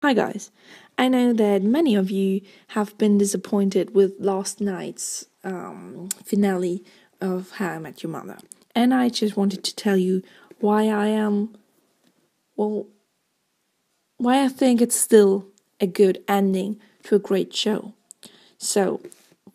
Hi guys, I know that many of you have been disappointed with last night's finale of How I Met Your Mother, and I just wanted to tell you why why I think it's still a good ending to a great show. So,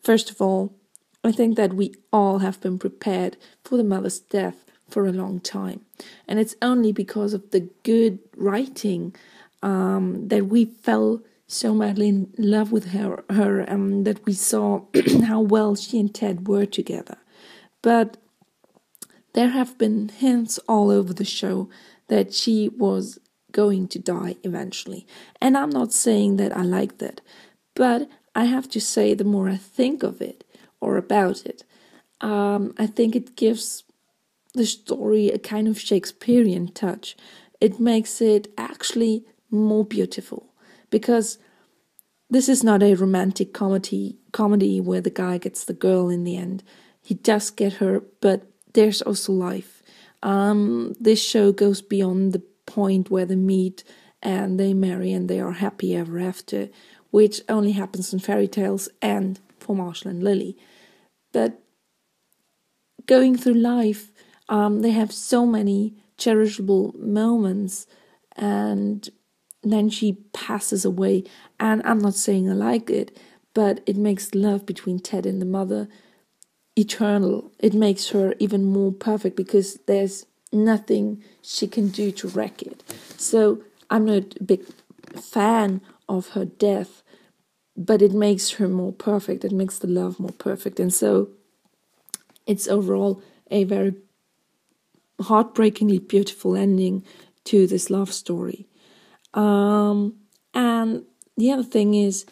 first of all, I think that we all have been prepared for the mother's death for a long time, and it's only because of the good writing that we fell so madly in love with her that we saw how well she and Ted were together. But there have been hints all over the show that she was going to die eventually. And I'm not saying that I like that, but I have to say the more I think of it or about it, I think it gives the story a kind of Shakespearean touch. It makes it actually more beautiful, because this is not a romantic comedy where the guy gets the girl in the end. He does get her, but there's also life. This show goes beyond the point where they meet and they marry and they are happy ever after, which only happens in fairy tales and for Marshall and Lily. But going through life, they have so many cherishable moments, and then she passes away. And I'm not saying I like it, but it makes love between Ted and the mother eternal. It makes her even more perfect because there's nothing she can do to wreck it. So I'm not a big fan of her death, but it makes her more perfect. It makes the love more perfect. And so it's overall a very heartbreakingly beautiful ending to this love story. And the other thing is,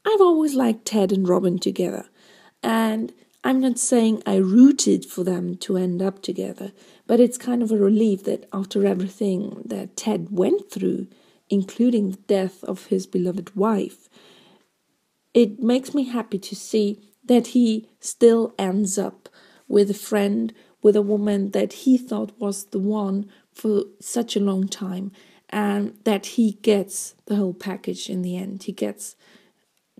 I've always liked Ted and Robin together. And I'm not saying I rooted for them to end up together, but it's kind of a relief that after everything that Ted went through, including the death of his beloved wife, it makes me happy to see that he still ends up with a friend, with a woman that he thought was the one for such a long time, and that he gets the whole package in the end. He gets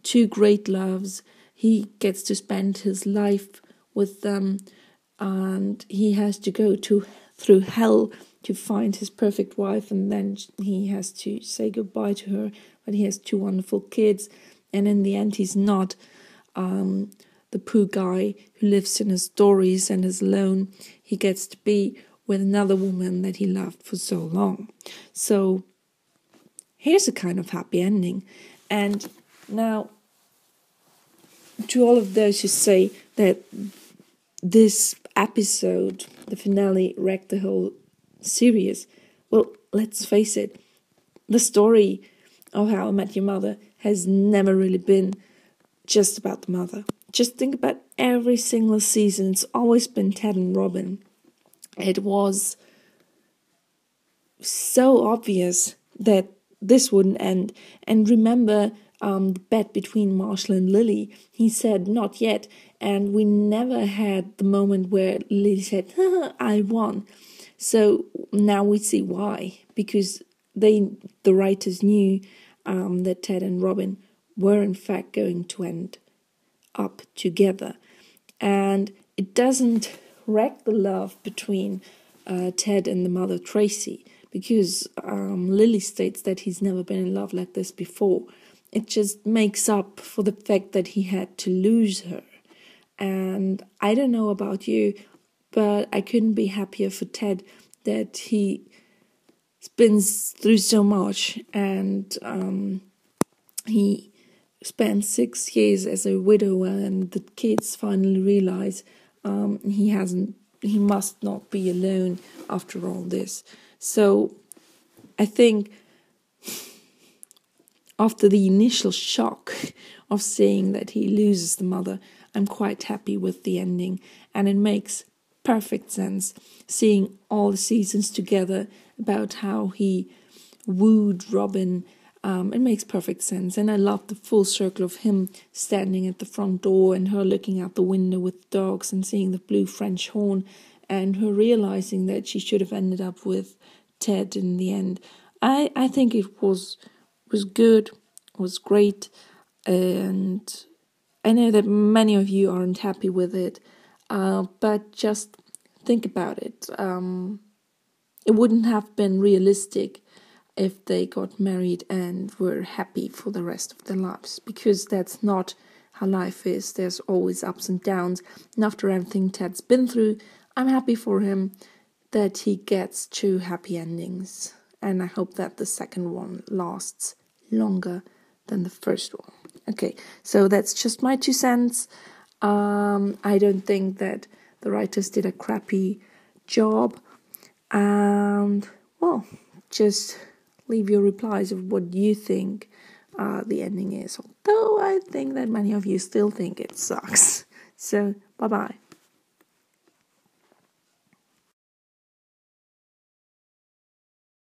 two great loves. He gets to spend his life with them, and he has to go through hell to find his perfect wife, and then he has to say goodbye to her. But he has two wonderful kids, and in the end, he's not the poor guy who lives in his stories and is alone. He gets to be with another woman that he loved for so long. So here's a kind of happy ending. And now, to all of those who say that this episode, the finale, wrecked the whole series, well, let's face it, the story of How I Met Your Mother has never really been just about the mother. Just think about every single season. It's always been Ted and Robin. It was so obvious that this wouldn't end. And remember the bet between Marshall and Lily. He said, not yet. And we never had the moment where Lily said, I won. So now we see why. Because the writers knew that Ted and Robin were in fact going to end up together. And it doesn't wreck the love between Ted and the mother Tracy, because Lily states that he's never been in love like this before. It just makes up for the fact that he had to lose her. And I don't know about you, but I couldn't be happier for Ted that he's been through so much, and he spent 6 years as a widower, and the kids finally realize he must not be alone after all this. So I think after the initial shock of seeing that he loses the mother, I'm quite happy with the ending, and it makes perfect sense seeing all the seasons together about how he wooed Robin. It makes perfect sense, and I love the full circle of him standing at the front door and her looking out the window with dogs and seeing the blue French horn, and her realizing that she should have ended up with Ted in the end. I think it was was good, was great, and I know that many of you aren't happy with it, but just think about it. It wouldn't have been realistic if they got married and were happy for the rest of their lives, because that's not how life is. There's always ups and downs, and after everything Ted's been through, I'm happy for him that he gets 2 happy endings, and I hope that the second one lasts longer than the first one. Okay, so that's just my 2 cents. I don't think that the writers did a crappy job, and well, just leave your replies of what you think the ending is, although I think that many of you still think it sucks. So bye bye.